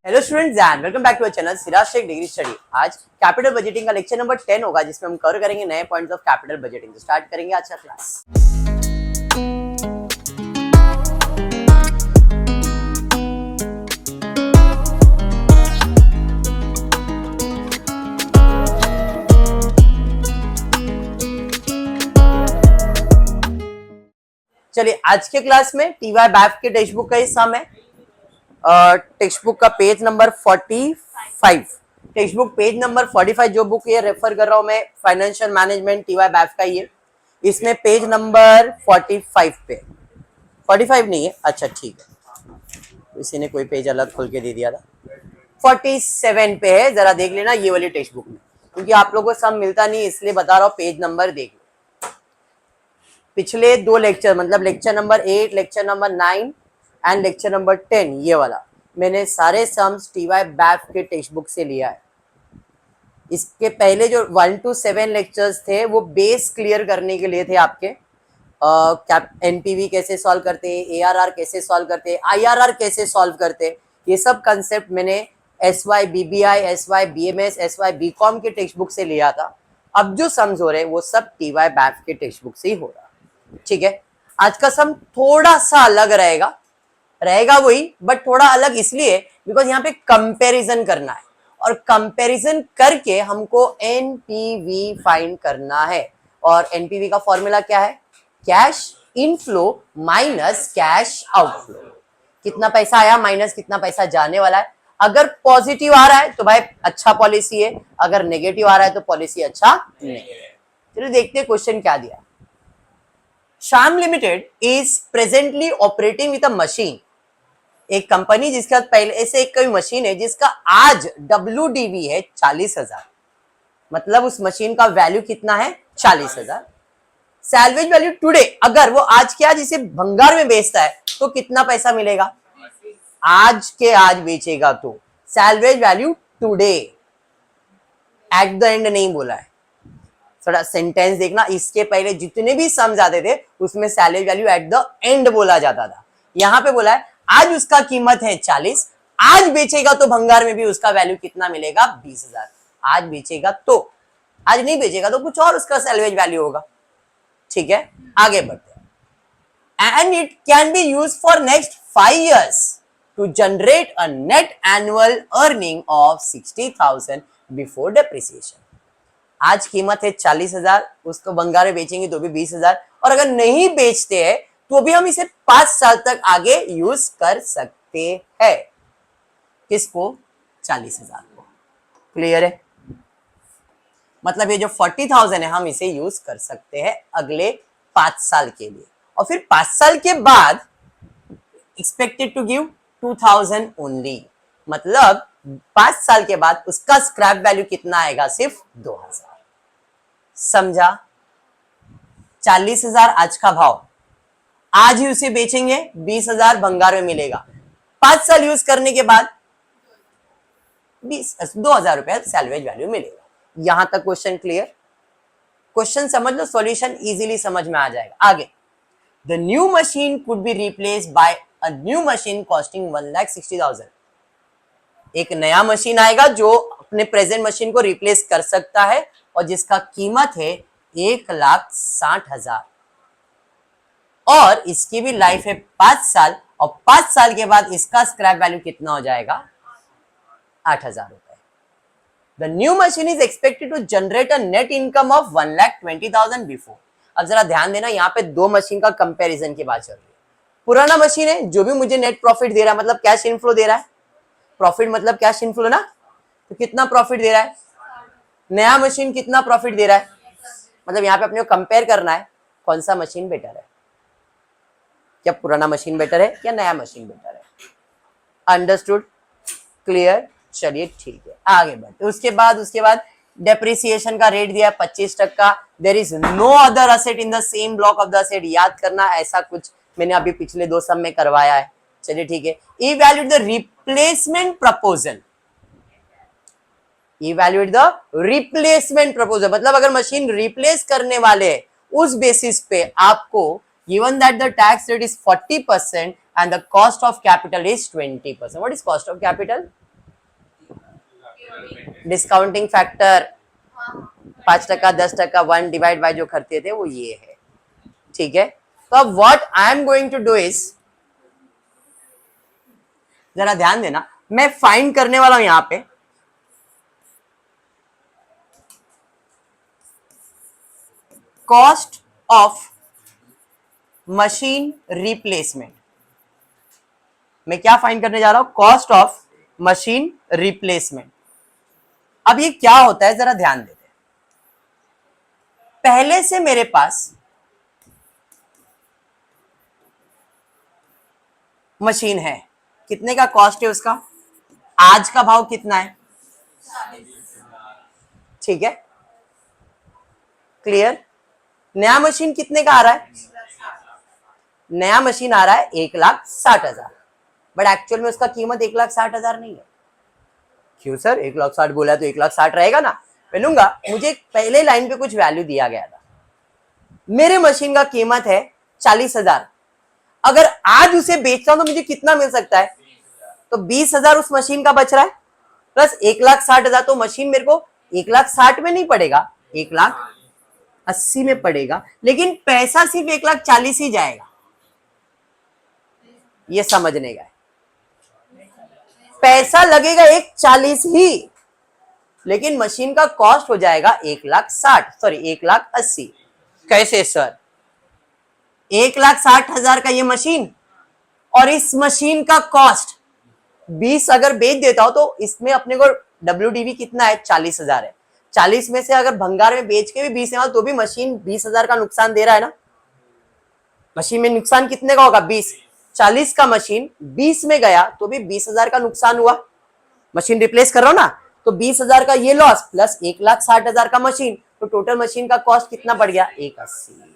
Hello students and welcome back to our channel Siraj Sheikh degree study. आज capital budgeting का lecture number 10 होगा, जिसमें हम कवर करेंगे नए पॉइंट्स ऑफ कैपिटल बजटिंग। तो स्टार्ट करेंगे आज का क्लास। चलिए, आज के क्लास में टीवाई बैफ के टेक्स्ट बुक का ही सम है। टेक्स्ट बुक का page number 45, text book page number 45 जो बुक ये रेफर कर रहा हूं मैं, फाइनेंशियल मैनेजमेंट टीवाई बैफ का ये, इसमें पेज नंबर 45 पे, 45 नहीं है, अच्छा ठीक है, इसी ने कोई पेज अलग खोल के दे दिया था। 47 पे है, जरा देख लेना ये वाली टेक्स्ट बुक में, क्योंकि आप लोगों को सम मिलता नहीं इसलिए बता रहा हूँ, पेज नंबर देख लो। पिछले दो लेक्चर मतलब lecture number 8, lecture number 9 and lecture number 10, ये वाला मैंने सारे सम्स टीवाई बैफ के टेक्स्ट बुक से लिया है। इसके पहले जो 1 to 7 लेक्चर्स थे वो बेस क्लियर करने के लिए थे आपके। एनपीवी कैसे सॉल्व करते, एआरआर कैसे सॉल्व करते, आईआरआर कैसे सॉल्व करते, ये सब कंसेप्ट मैंने SY BBI, SY BMS, SY BCom के टेक्स्ट बुक से लिया था। अब जो सम्स हो रहे हैं वो सब टीवाई बैफ के टेक्स्ट बुक से ही हो रहा है। ठीक है, आज का सम थोड़ा सा अलग रहेगा वही, बट थोड़ा अलग इसलिए बिकॉज यहाँ पे कंपैरिजन करना है, और कंपैरिजन करके हमको एनपीवी फाइंड करना है। और एनपीवी का फॉर्मूला क्या है? Cash inflow minus cash outflow. कितना पैसा आया माइनस कितना पैसा जाने वाला है। अगर पॉजिटिव आ रहा है तो भाई अच्छा पॉलिसी है, अगर नेगेटिव आ रहा है तो पॉलिसी अच्छा नहीं है। चलिए देखते हैं क्वेश्चन क्या दिया। Shyam limited is presently operating with a machine, एक कंपनी जिसका पहले से एक कोई मशीन है जिसका आज WDV है 40,000, मतलब उस मशीन का वैल्यू कितना है? 40,000। सैलवेज वैल्यू टुडे, अगर वो आज के आज इसे भंगार में बेचता है तो कितना पैसा मिलेगा? आज के आज बेचेगा तो salvage value today, at the end नहीं बोला है। थोड़ा सेंटेंस देखना, इसके पहले जितने भी सम्स आते थे उसमें salvage value at the end बोला जाता था। यहां पे बोला है आज उसका कीमत है 40, आज बेचेगा तो भंगार में भी उसका वैल्यू कितना मिलेगा? 20,000। आज बेचेगा तो, आज नहीं बेचेगा तो कुछ और उसका सैलवेज वैल्यू होगा। ठीक है, आगे बढ़ते हैं। And it can be used for next 5 years to generate a net annual earning of 60,000 before depreciation. आज कीमत है 40,000, उसको भंगार में बेचेंगे तो भी 20,000, और अगर नहीं बेचते हैं तो भी हम इसे 5 साल तक आगे यूज कर सकते हैं। किसको? 40,000 को। क्लियर है? मतलब ये जो 40,000 है हम इसे यूज कर सकते हैं अगले 5 साल के लिए, और फिर 5 साल के बाद एक्सपेक्टेड टू गिव 2,000 ओनली, मतलब 5 साल के बाद उसका स्क्रैप वैल्यू कितना आएगा? सिर्फ 2,000। समझा? 40,000 आज का भाव, आज ही उसे बेचेंगे, 20,000 भंगार में मिलेगा। 5 साल यूज करने के बाद 2,000 रुपए सैलवेज वैल्यू मिलेगा। यहां तक क्वेश्चन क्लियर? क्वेश्चन समझ लो, सॉल्यूशन इजीली समझ में आ जाएगा। आगे, the new machine could be replaced by a new machine costing 1,60,000। एक नया मशीन आएगा जो अपने प्रेजेंट मशीन को रिप्लेस कर सकता है और जिसका कीमत है 1,60,000, और इसकी भी लाइफ है 5 साल, और 5 साल के बाद इसका स्क्रैप वैल्यू कितना हो जाएगा? 8,000 रुपए। The new machine is expected to generate a net income of 1,20,000 before. अब जरा ध्यान देना, यहाँ पे दो मशीन का कंपैरिजन की बात चल रही है। पुराना मशीन है जो भी मुझे नेट प्रॉफिट दे रहा है, मतलब कैश इनफ्लो दे रहा है, प्रॉफिट मतलब कैश इनफ्लो ना, तो कितना प्रॉफिट दे रहा है? नया मशीन कितना प्रॉफिट दे रहा है? मतलब यहाँ पे अपने को कंपेयर करना है कौन सा मशीन बेटर है, क्या पुराना मशीन बेटर है या नया मशीन बेटर है। अंडरस्टूड? क्लियर? चलिए ठीक है, आगे बढ़ते। उसके बाद डेप्रिसिएशन का रेट दिया 25%। There is no other asset in the same block of the asset. याद करना, ऐसा कुछ मैंने अभी पिछले 2 सम में करवाया है। चलिए ठीक है। Evaluate the replacement proposal, evaluate the replacement proposal, मतलब अगर मशीन रिप्लेस करने वाले उस बेसिस पे आपको, given that the tax rate is 40% and the cost of capital is 20%. What is cost of capital? Discounting factor 5%, 10%, 1 divide by जो करते थे वो ये है, ठीक है। तो अब what I am going to do is, जरा ध्यान देना, मैं फाइंड करने वाला हूं यहां पे कॉस्ट ऑफ मशीन रिप्लेसमेंट। मैं क्या फाइंड करने जा रहा हूं, कॉस्ट ऑफ मशीन रिप्लेसमेंट। अब ये क्या होता है जरा ध्यान देते हैं। पहले से मेरे पास मशीन है, कितने का कॉस्ट है उसका, आज का भाव कितना है, ठीक है, क्लियर। नया मशीन कितने का आ रहा है, नया मशीन आ रहा है 1,60,000, बट एक्चुअल में उसका कीमत 1,60,000 नहीं है। क्यों सर, 1,60,000 बोला तो 1,60,000 रहेगा ना। मैं लूंगा, मुझे पहले लाइन पे कुछ वैल्यू दिया गया था, मेरे मशीन का कीमत है 40,000, अगर आज उसे बेचता हूं तो मुझे कितना मिल सकता है, तो 20,000 उस मशीन का बच रहा है, प्लस 1,60,000, तो मशीन मेरे को 1,60,000 में नहीं पड़ेगा, 1,80,000 में पड़ेगा, लेकिन पैसा सिर्फ 1,40,000 ही जाएगा। ये समझने का है, पैसा लगेगा 1,40,000 ही, लेकिन मशीन का कॉस्ट हो जाएगा 1,80,000। कैसे सर, 1,60,000 का ये मशीन और इस मशीन का कॉस्ट 20 अगर बेच देता हो तो इसमें अपने को WDV कितना है, 40,000 है। 40 में से अगर भंगार में बेच के भी 20 है तो भी मशीन 20,000 का नुकसान दे रहा है ना। मशीन में नुकसान कितने का होगा, 20। 40 का मशीन 20 में गया तो भी 20,000 का नुकसान हुआ, मशीन रिप्लेस कर रहा हूं ना, तो 20,000 का ये लॉस प्लस 1,60,000 का मशीन, तो टोटल मशीन का कॉस्ट कितना बढ़ गया, 1,80,000।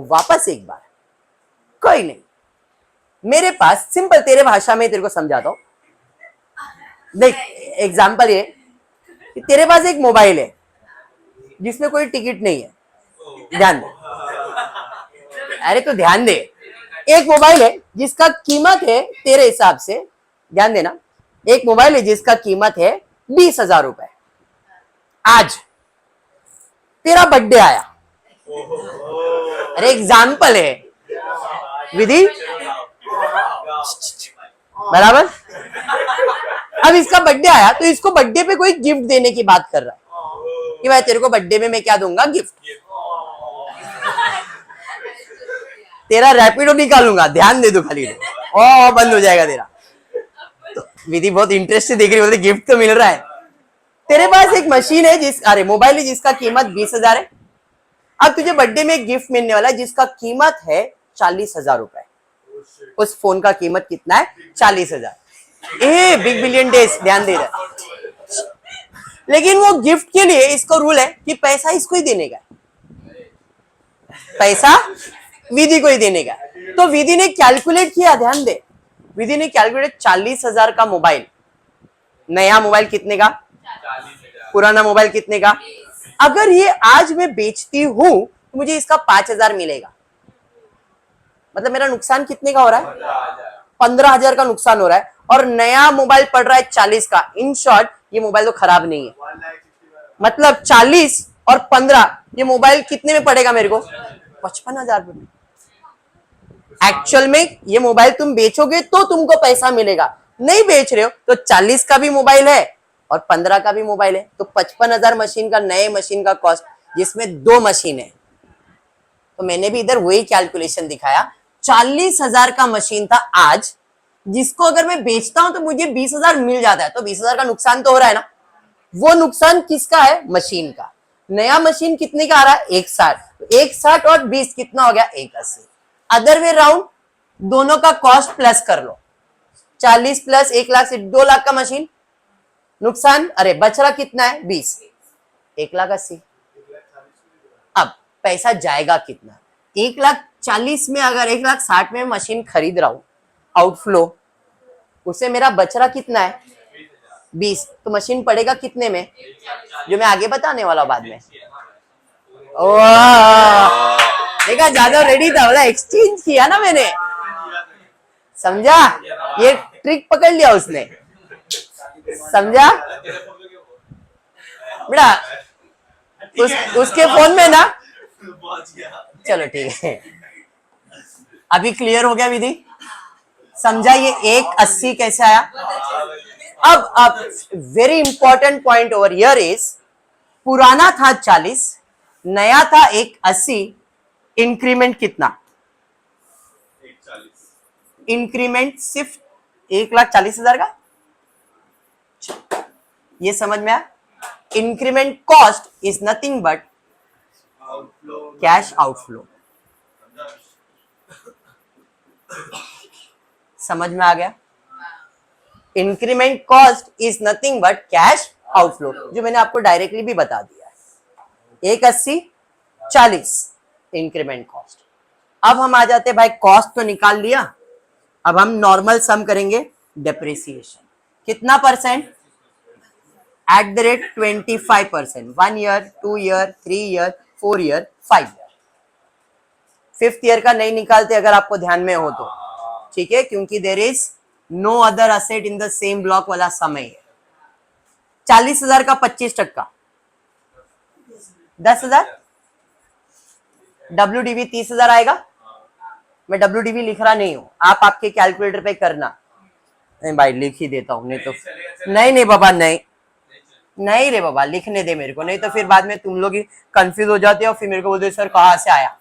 वापस एक बार, कोई नहीं, मेरे पास सिंपल तेरे भाषा में तेरे को समझाता हूं। देख एग्जांपल ये कि तेरे पास एक मोबाइल है जिसमें कोई टिकट नहीं है, ध्यान दे, अरे तो ध्यान दे, एक मोबाइल है जिसका कीमत है तेरे हिसाब से, ध्यान देना, एक मोबाइल है जिसका कीमत है 20,000 रुपए। आज तेरा बर्थडे आया, अरे एग्जाम्पल है विधि, बराबर। अब इसका बर्थडे आया तो इसको बर्थडे पे कोई गिफ्ट देने की बात कर रहा है कि भाई तेरे को बर्थडे में मैं क्या दूंगा, गिफ्ट, तेरा रैपिडो निकालूंगा, ध्यान दे दो खाली, ओ बंद हो जाएगा तेरा। तो विधि बहुत इंटरेस्ट से देख रही, बोलते गिफ्ट तो मिल रहा है। तेरे पास एक मशीन है अरे मोबाइल है जिसका कीमत 20,000 है। अब तुझे बर्थडे में एक गिफ्ट मिलने वाला है जिसका कीमत है 40,000 रुपए। उस फोन का कीमत कितना है, 40,000। ए बिग बिलियन डेज, ध्यान दे रहा है। लेकिन वो गिफ्ट के लिए इसको रूल है कि पैसा इसको ही देने का, पैसा विधि को ही देने का। तो विधि ने कैलकुलेट किया, ध्यान दे, विधि ने कैलकुलेट 40,000 का मोबाइल, नया मोबाइल कितने का, पुराना मोबाइल कितने का, अगर ये आज मैं बेचती हूं तो मुझे इसका 5,000 मिलेगा, मतलब मेरा नुकसान कितने का हो रहा है, 15,000 का नुकसान हो रहा है, और नया मोबाइल पड़ रहा है 40 का। इन शॉर्ट ये मोबाइल तो खराब नहीं है, मतलब 40 और 15, ये मोबाइल कितने में पड़ेगा मेरे को, 55,000 रुपए। एक्चुअल में ये मोबाइल तुम बेचोगे तो तुमको पैसा मिलेगा, नहीं बेच रहे हो तो 40 का भी मोबाइल है और 15 का भी मोबाइल है, तो 55,000 मशीन का, नए मशीन का कॉस्ट, जिसमें 2 मशीन है। तो मैंने भी इधर वही कैलकुलेशन दिखाया, 40,000 का मशीन था आज, जिसको अगर मैं बेचता हूं तो मुझे 20,000 मिल जाता है, तो 20,000 का नुकसान तो हो रहा है ना। वो नुकसान किसका है, मशीन का। नया मशीन कितने का आ रहा है, 1,60, 1,60 और 20 कितना हो गया, 1,80। अदर वे राउंड दोनों का कॉस्ट प्लस कर लो, 40 प्लस 1,00,000 से 2,00,000 का मशीन नुकसान, अरे बच रहा कितना है, 20, 1,80,000। अब पैसा जाएगा कितना, 1,40,000 में, अगर 1,60,000 में मशीन खरीद रहा हूं आउटफ्लो, उससे मेरा बच रहा कितना है, 20, तो मशीन पड़ेगा कितने में, जो मैं आगे बताने वाला बाद में। देखा, ज्यादा रेडी था, बोला एक्सचेंज किया ना मैंने, समझा, ये ट्रिक पकड़ लिया उसने। समझा बेटा? उसके फोन में ना, चलो ठीक है, अभी क्लियर हो गया विधि? समझा ये 180 कैसे आया? अब very important point over here is, पुराना था 40, नया था 180, इंक्रीमेंट कितना? इंक्रीमेंट सिर्फ 1,40,000 का। ये समझ में आया? Increment cost is nothing but cash outflow. समझ में आ गया? Increment cost is nothing but cash outflow, जो मैंने आपको डायरेक्टली भी बता दिया है। 180 40 इंक्रीमेंट कॉस्ट। अब हम आ जाते हैं भाई, कॉस्ट तो निकाल लिया, अब हम नॉर्मल सम करेंगे डेप्रिसिएशन। कितना percent? At the rate 25%। 1 year, 2 year, 3 year, 4 year, 5 year. 5th year का नहीं निकालते अगर आपको ध्यान में हो तो, ठीक है, क्योंकि there is no other asset in the same block वाला समय है। 40,000 का 25%, 10,000। WDV 30,000 आएगा। मैं WDV लिख रहा नहीं हूं, आप आपके कैलकुलेटर पे करना। नहीं भाई लिख ही देता हूं, नहीं तो नहीं बाबा, नहीं रे बाबा, लिखने दे मेरे को, नहीं तो फिर बाद में तुम लोग कंफ्यूज हो जाते हो, फिर मेरे को बोलते सर कहां से आया।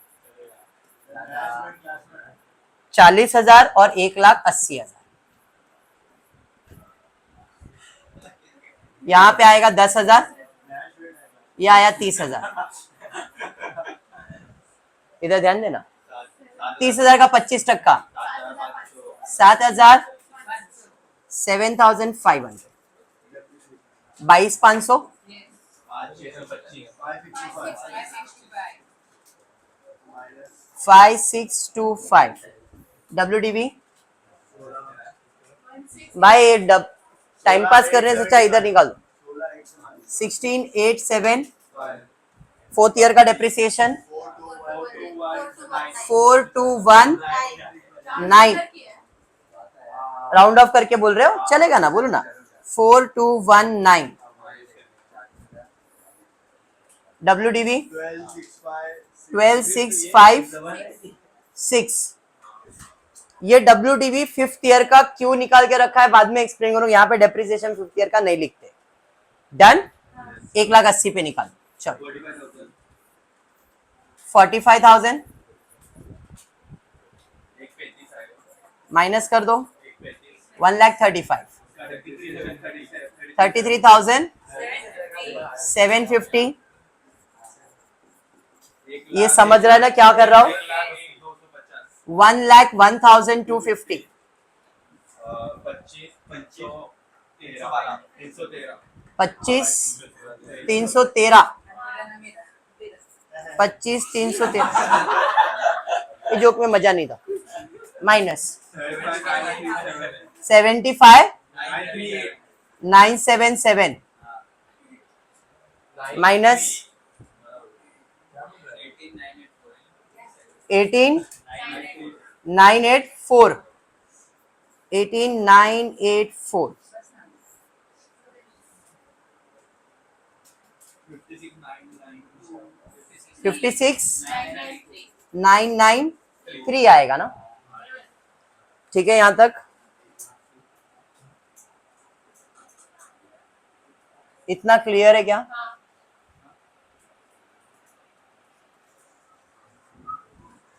40,000 और 1,80,000। यहां पे आएगा 10,000, यह आया 30,000। इधर ध्यान देना, 30,000 का 25%, 7,000, 7,500, 22,500, 5,625। WDV भाई टाइम पास करने से अच्छा इधर निकाल दो। 16,8,7। 4th ईयर का डेप्रिसिएशन 4,2,1,9। राउंड ऑफ करके बोल रहे हो, चलेगा ना, बोलो ना। 4,2,1,9। WDV 12,656। ये WDV 5th ईयर का क्यों निकाल के रखा है बाद में एक्सप्लेन करूंगा। यहाँ पे डेप्रिसिएशन 5th ईयर का नहीं लिखते। डन। 1,80,000 पे निकाल, चलो 45,000 माइनस कर दो, 1,35,000, 33,750। ये समझ रहा है ना क्या कर रहा हूं? 1,01,250। 25,313। 25,313। ये जोक में मजा नहीं था। Minus 75,977 minus 18,984। 18,984। 56,993 आएगा ना? ठीक है, यहां तक इतना क्लियर है क्या?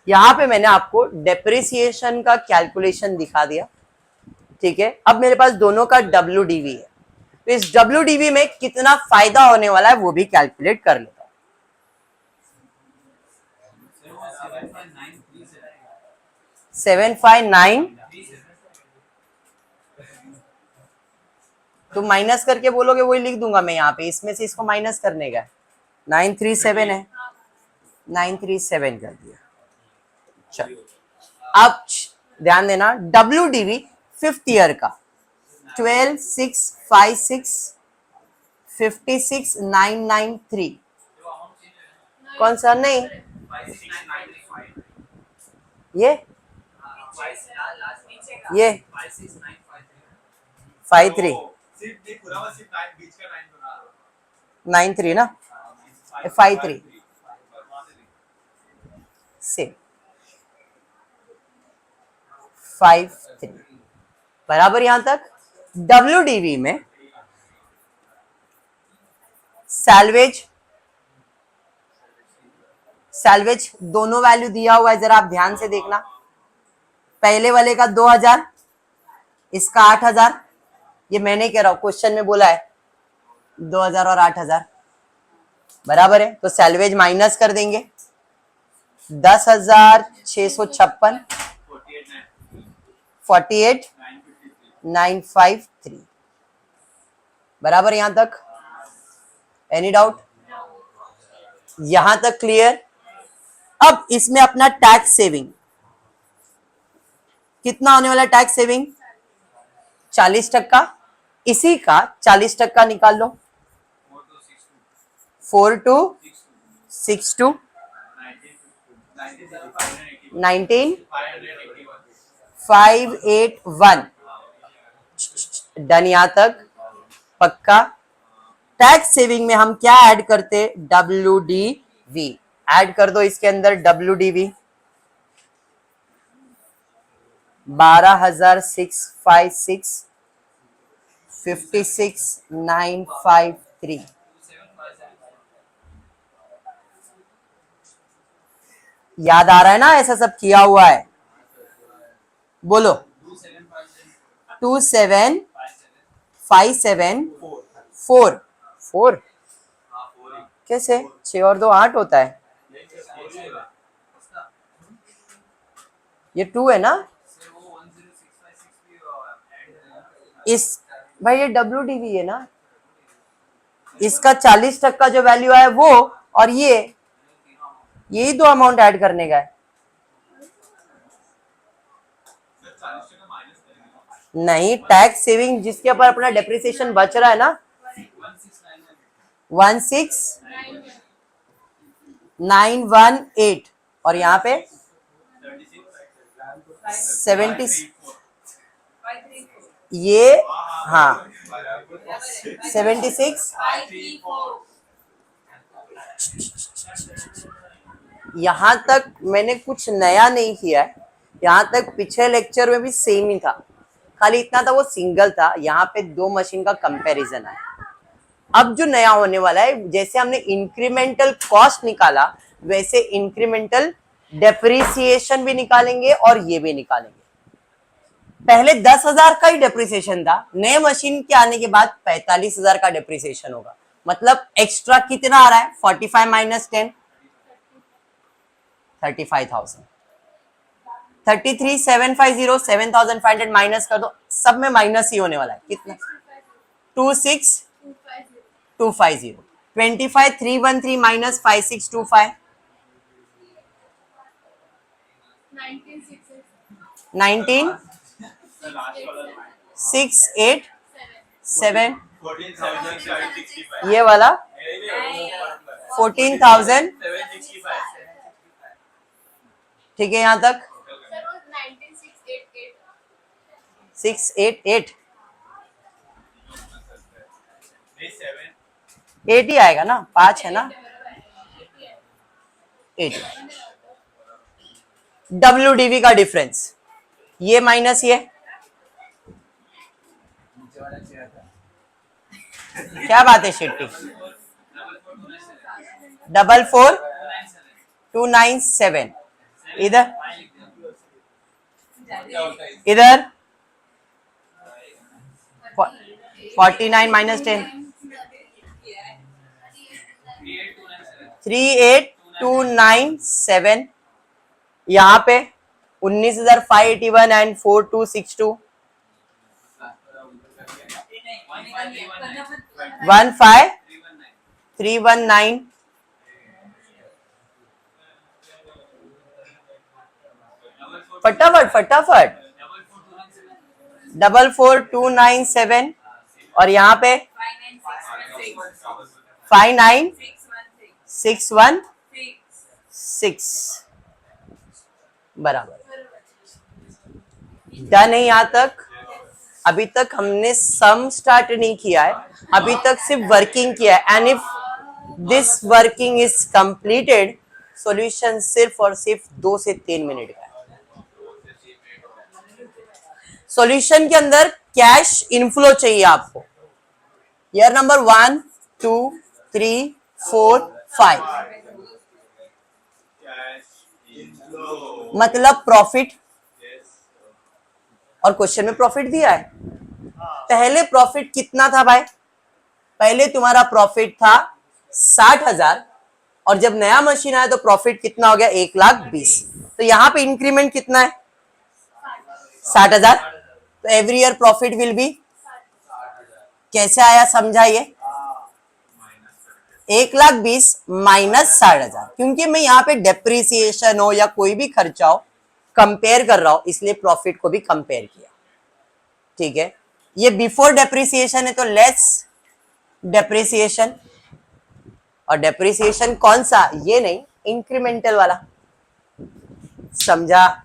यहां पे मैंने आपको डेप्रिसिएशन का कैलकुलेशन दिखा दिया, ठीक है। अब मेरे पास दोनों का WDV है, तो इस WDV में कितना फायदा होने वाला है वो भी कैलकुलेट कर लेता हूं। 759 तो माइनस करके बोलोगे वही लिख दूंगा मैं यहाँ पे, इसमें से इसको माइनस करने का। 937 है, 937 कर दिया। चलो अब ध्यान देना, WDV 5th ईयर का 12,656 56,993। कौन सा? नहीं ये 53 9 3 ना, 5 3 से 5 3 बराबर। यहां तक WDV में सैल्वेज दोनों वैल्यू दिया हुआ है, जरा आप ध्यान से देखना। पहले वाले का 2000, इसका 8000। ये मैंने कह रहा हूं, क्वेश्चन में बोला है 2000 और 8000 बराबर है, तो सैल्वेज माइनस कर देंगे। 10,656 48,953 बराबर। यहां तक एनी डाउट? यहां तक क्लियर? अब इसमें अपना टैक्स सेविंग कितना होने वाला? Tax saving 40%। इसी का 40% निकाल लो। 4262 19581 डन। यहां तक पक्का? टैक्स सेविंग में हम क्या ऐड करते? WDV ऐड कर दो इसके अंदर। WDV 12,656 56,953 याद आ रहा है ना? ऐसा सब किया हुआ है, बोलो। 2,757 4 कैसे? 6 और 2 8 होता है। ये 2 है ना? इस भाई ये WDV है ना, इसका 40% जो वैल्यू है वो, और ये यही दो अमाउंट ऐड करने का है। नहीं, टैक्स सेविंग जिसके ऊपर अपना डेप्रिसिएशन बच रहा है ना, 16,918 और यहाँ पे 70 ये, हाँ 76। यहां तक मैंने कुछ नया नहीं किया है, यहां तक पिछले लेक्चर में भी सेम ही था, खाली इतना था वो सिंगल था, यहाँ पे दो मशीन का कंपैरिजन है। अब जो नया होने वाला है, जैसे हमने इंक्रीमेंटल कॉस्ट निकाला वैसे इंक्रीमेंटल डेप्रिसिएशन भी निकालेंगे और ये भी निकालेंगे। पहले 10,000 का ही डेप्रिसिएशन था, नए मशीन के आने के बाद 45,000 का डेप्रिसिएशन होगा। मतलब एक्स्ट्रा कितना आ रहा है? 45 माइनस 10 35,000। 33,750 7,500 माइनस कर दो, सब में माइनस ही होने वाला है। कितना? 26,250। 25,313 माइनस 5625 19,687 ये वाला 14,000। ठीक है यहां तक 688 8 ही आएगा ना, 5 है ना, 8। WDV का डिफरेंस ये माइनस ये, क्या बात है शेट्टी? 44,297 इधर 49 माइनस 10 38,297 यहाँ पे 19,581 एंड 4262 15,319 फटाफट 44,297 और यहाँ पे 59,616 बराबर। डन है यहां तक? अभी तक हमने सम स्टार्ट नहीं किया है, अभी तक सिर्फ वर्किंग किया है। And if this working is completed, solution सिर्फ और सिर्फ 2 से 3 मिनट का है। सॉल्यूशन के अंदर कैश इनफ्लो चाहिए आपको। ईयर नंबर 1 2 3 4 5 मतलब प्रॉफिट, और क्वेश्चन में प्रॉफिट दिया है। पहले प्रॉफिट कितना था भाई? पहले तुम्हारा प्रॉफिट था 60,000 और जब नया मशीन आया तो प्रॉफिट कितना हो गया? 1,20,000। तो यहाँ पे इंक्रीमेंट कितना है? 60,000। तो every year profit will be, कैसे आया समझाइए? 1,20,000 माइनस 60,000, क्योंकि मैं यहाँ पे डेप्रिसिएशन हो या कोई भी खर्चा हो कंपेयर कर रहा हूं, इसलिए प्रॉफिट को भी कंपेयर किया। ठीक है, ये बिफोर डेप्रिसिएशन है तो लेस डेप्रिसिएशन, और डेप्रिसिएशन कौन सा? ये नहीं, इंक्रीमेंटल वाला। समझा?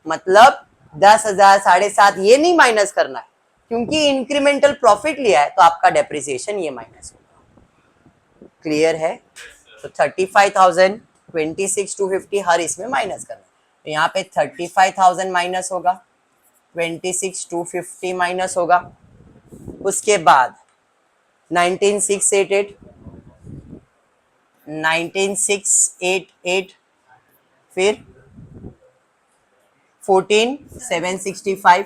मतलब 10,000 7,500 ये नहीं माइनस करना है, क्योंकि इंक्रीमेंटल प्रॉफिट लिया है तो आपका डेप्रिसिएशन ये माइनस होगा। क्लियर है? तो 35,000 26,250 हर इसमें माइनस करना है। तो यहाँ पे 35,000 माइनस होगा, 26,250 माइनस होगा, उसके बाद 19,688 19,688 फिर 14,765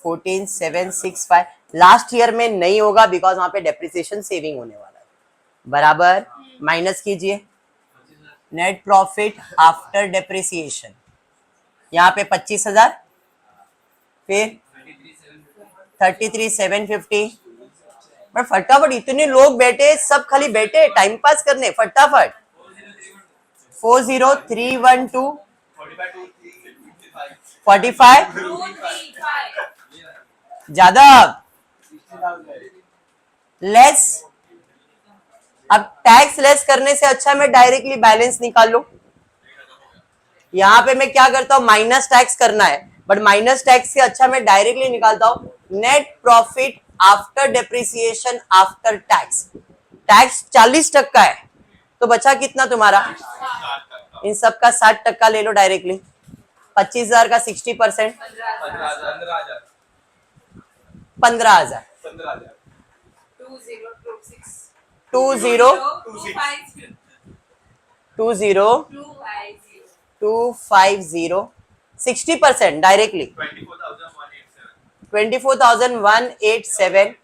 14,765। लास्ट ईयर में नहीं होगा बिकॉज वहां पे डेप्रिसिएशन सेविंग होने वाला है। बराबर, माइनस कीजिए नेट प्रॉफिट आफ्टर डेप्रिसिएशन, यहाँ पे 25,000 फिर 33,750। बट फटाफट, इतने लोग बैठे, सब खाली बैठे टाइम पास करने, फटाफट। 40,312 45 ज्यादा लेस। अब टैक्स लेस करने से अच्छा मैं डायरेक्टली बैलेंस निकाल लूं। यहां पे मैं क्या करता हूं? माइनस टैक्स करना है, बट माइनस टैक्स से अच्छा मैं डायरेक्टली निकालता हूं net profit after depreciation after tax. Tax 40% है तो बचा कितना तुम्हारा? इन सब का 60% ले लो डायरेक्टली। 25,000 का 60%, 15,000। 20,250 60% डायरेक्टली 24,187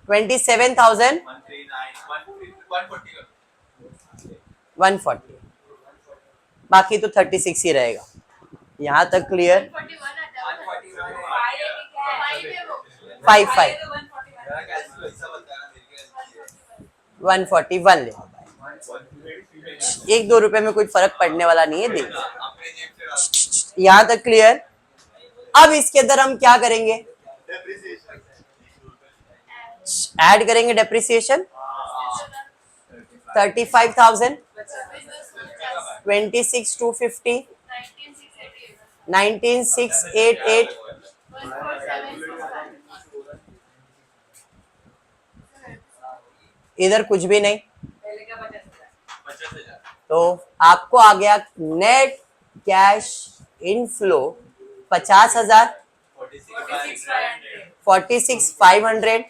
27,140, बाकी तो 36 ही रहेगा। यहां तक क्लियर? 5 141 ले। 1-2 रुपए में कोई फर्क पड़ने वाला नहीं है, देख। यहां तक क्लियर? अब इसके अंदर हम क्या करेंगे? ऐड करेंगे डेप्रिसिएशन। 35,000 26,250 19,688 इधर कुछ भी नहीं, तो आपको आ गया नेट कैश इनफ्लो 50,000 46,500।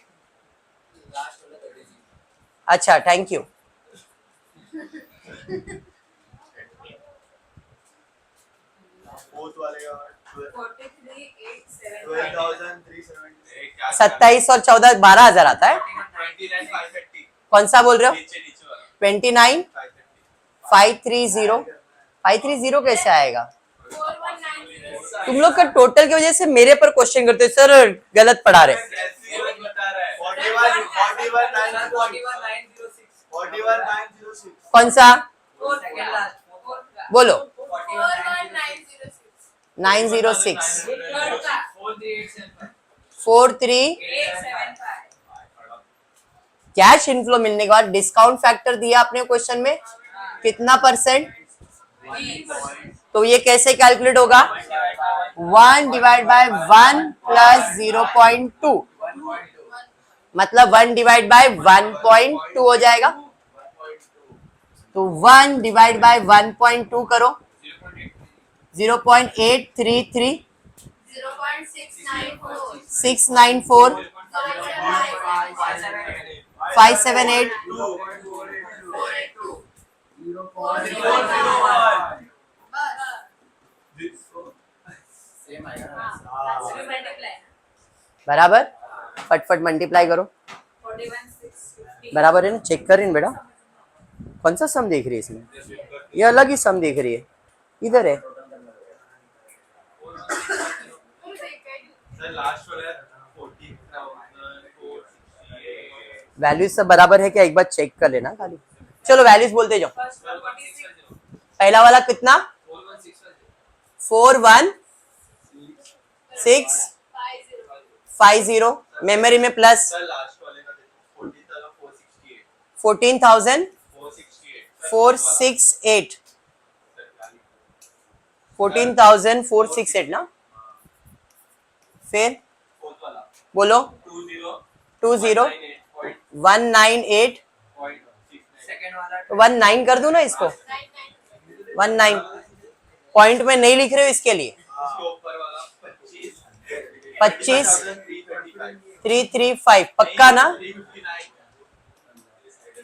अच्छा, थैंक यू। सत्ताईस और 14 12,000 आता है। कौन सा बोल रहे हो? 29,530 530 कैसे आएगा? तुम लोग का टोटल की वजह से मेरे पर क्वेश्चन करते हो सर, गलत पढ़ा रहे। 41,906 कौन सा? बोलो। 906 43 कैश इनफ्लो मिलने के बाद डिस्काउंट फैक्टर दिया आपने क्वेश्चन में कितना परसेंट? तो ये कैसे कैलकुलेट होगा? 1 डिवाइड बाय 1 प्लस 0.2, मतलब 1 डिवाइड बाय 1.2 हो जाएगा। तो 1 डिवाइड बाय 1.2 करो, 0.833 694 578 बराबर। फटफट मल्टीप्लाई करो, बराबर है ना? चेक कर रही है बेटा, कौन सा सम देख रही है इसमें? ये अलग ही सम देख रही है, इधर है। वैल्यूज सब बराबर है क्या, एक बार चेक कर लेना खाली। चलो वैल्यूज बोलते जाओ। पहला वाला कितना? 41650, मेमोरी में प्लस 14,468 14,468 ना। फिर बोलो 20,198 19 कर दूं ना इसको, 19 पॉइंट में नहीं लिख रहे हो इसके लिए। 25,335 पक्का ना?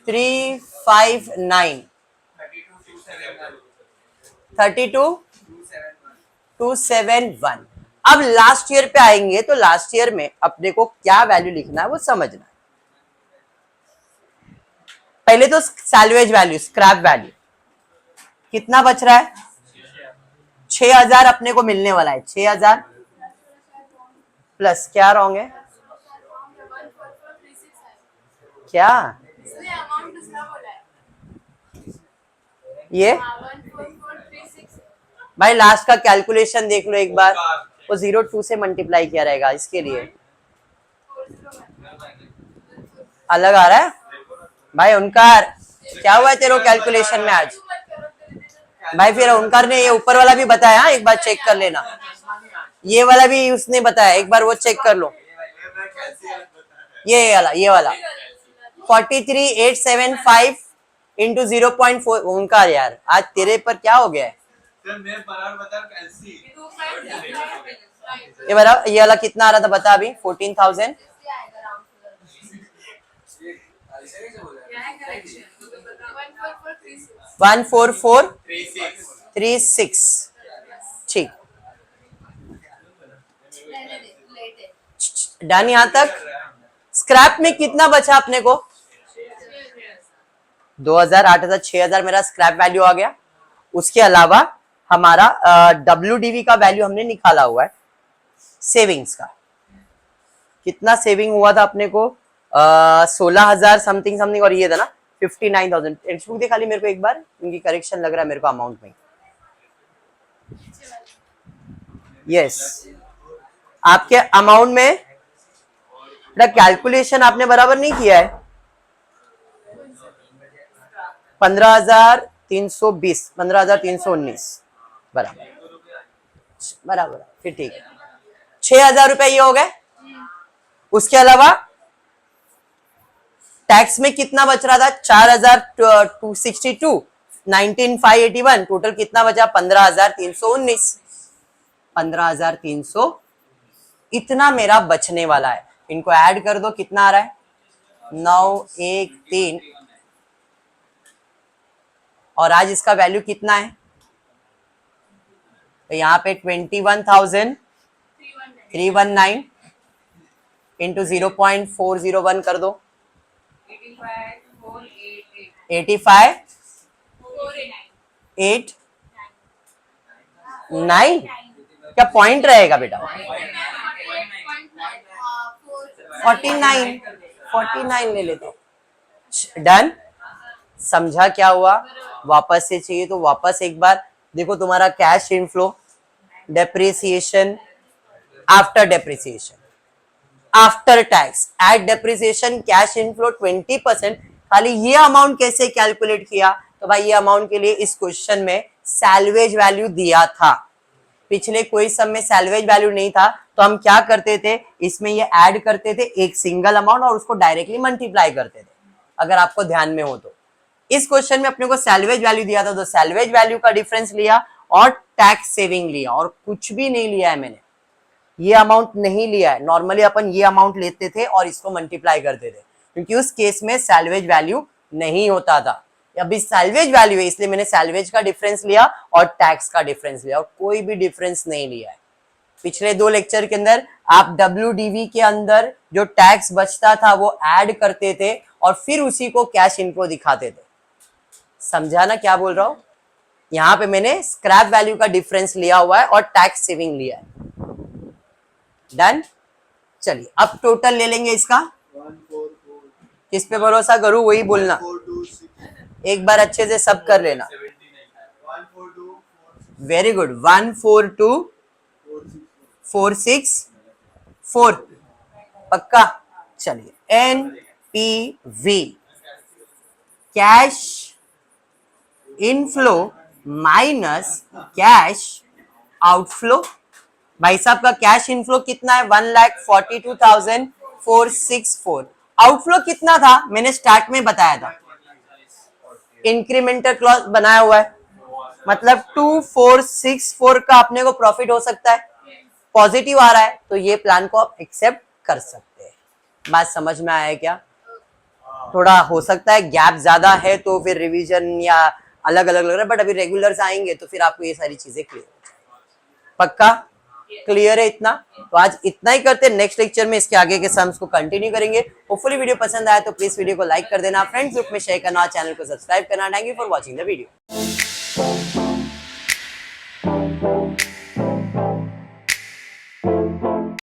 359 32,271। अब लास्ट ईयर पे आएंगे तो लास्ट ईयर में अपने को क्या वैल्यू लिखना है वो समझना है। पहले तो सैल्वेज वैल्यू, स्क्रैप वैल्यू कितना बच रहा है? 6,000 अपने को मिलने वाला है। 6,000 प्लस क्या रॉन्ग है क्या? ये भाई लास्ट का कैलकुलेशन देख लो एक बार, वो 0.2 से मल्टीप्लाई किया रहेगा, इसके लिए अलग आ रहा है भाई। ओंकार क्या हुआ है तेरे कैलकुलेशन में आज? भाई फिर ओंकार ने ये ऊपर वाला भी बताया, एक बार चेक कर लेना। ये वाला भी उसने बताया, एक बार वो चेक कर लो। ये वाला 43,875 इंटू 0.4। ओंकार यार आज तेरे पर क्या हो गया है? ये बराबर, ये वाला कितना आ रहा था बता अभी? 14,000 14436। ठीक, डन। यहां तक स्क्रैप में कितना बचा अपने को? 2,000, 8,000, 6,000 मेरा स्क्रैप वैल्यू आ गया। उसके अलावा हमारा WDV का वैल्यू हमने निकाला हुआ है, सेविंग्स का। कितना सेविंग हुआ था अपने को? 16,000 समथिंग समथिंग, और ये था ना 59,000। टेक्स्ट बुक दे खाली मेरे को एक बार, इनकी करेक्शन लग रहा है मेरे को अमाउंट में। यस आपके अमाउंट में कैलकुलेशन आपने बराबर नहीं किया है। 15,320, 15,319 बराबर फिर ठीक है। 6,000 रुपए ये हो गए। उसके अलावा टैक्स में कितना बच रहा था? 4,262, 19,581, टोटल कितना बचा? 15,319। 15,300 इतना मेरा बचने वाला है। इनको ऐड कर दो, कितना आ रहा है? 913। और आज इसका वैल्यू कितना है? तो यहाँ पे 21,319 इंटू 0.401 कर दो, 85,809। क्या पॉइंट रहेगा बेटा? 49 ले लेता हूं। डन। समझा क्या हुआ? वापस से चाहिए तो वापस एक बार देखो। तुम्हारा cash inflow, depreciation, after depreciation, after tax, at depreciation, cash inflow 20%। खाली ये अमाउंट कैसे कैलकुलेट किया? तो भाई ये अमाउंट के लिए इस क्वेश्चन में सैल्वेज वैल्यू दिया था। पिछले कोई सम में सैल्वेज वैल्यू नहीं था, तो हम क्या करते थे, इसमें ये ऐड करते थे एक सिंगल अमाउंट और उसको डायरेक्टली मल्टीप्लाई करते थे, अगर आपको ध्यान में हो तो। इस क्वेश्चन में अपने को सैल्वेज वैल्यू दिया था, तो सैल्वेज वैल्यू का डिफरेंस लिया और टैक्स सेविंग लिया, और कुछ भी नहीं लिया है मैंने, ये अमाउंट नहीं लिया है। नॉर्मली अपन ये अमाउंट लेते थे और इसको मल्टीप्लाई करते थे, क्योंकि उस केस में सैल्वेज वैल्यू नहीं होता था। अभी सैल्वेज वैल्यू है, इसलिए मैंने सैल्वेज का डिफरेंस लिया और टैक्स का डिफरेंस लिया, और कोई भी डिफरेंस नहीं लिया है। पिछले 2 लेक्चर के अंदर आप WDV के अंदर जो टैक्स बचता था वो ऐड करते थे और फिर उसी को कैश इनफ्लो दिखाते थे। समझा ना क्या बोल रहा हूं? यहां पे मैंने स्क्रैप वैल्यू का डिफरेंस लिया हुआ है और टैक्स सेविंग लिया है। डन। चलिए अब टोटल ले लेंगे इसका। किस पे भरोसा करूं, वही बोलना, एक बार अच्छे से सब कर लेना। Very good. 14246 पक्का। चलिए NPV cash inflow minus cash outflow. भाई साहब का कैश इनफ्लो कितना है, 1,42,464। आउटफ्लो कितना था, मैंने स्टार्ट में बताया था, इंक्रीमेंटल क्लॉज बनाया हुआ है, मतलब 2464 का अपने को प्रॉफिट हो सकता है, पॉजिटिव आ रहा है, तो ये प्लान को आप एक्सेप्ट कर सकते हैं। बात समझ में आया क्या? थोड़ा हो सकता है गैप ज्यादा है तो फिर रिवीजन या अलग अलग लग रहा है, बट अभी रेगुलर्स आएंगे तो फिर आपको ये सारी चीजें क्लियर हो जाएगी। पक्का क्लियर है इतना? तो आज इतना ही करते हैं, नेक्स्ट लेक्चर में इसके आगे के सम्स को कंटिन्यू करेंगे। होपफुली वीडियो पसंद आया तो प्लीज वीडियो को लाइक कर देना, फ्रेंड्स ग्रुप में शेयर करना, चैनल को सब्सक्राइब करना। Thank you for watching the video.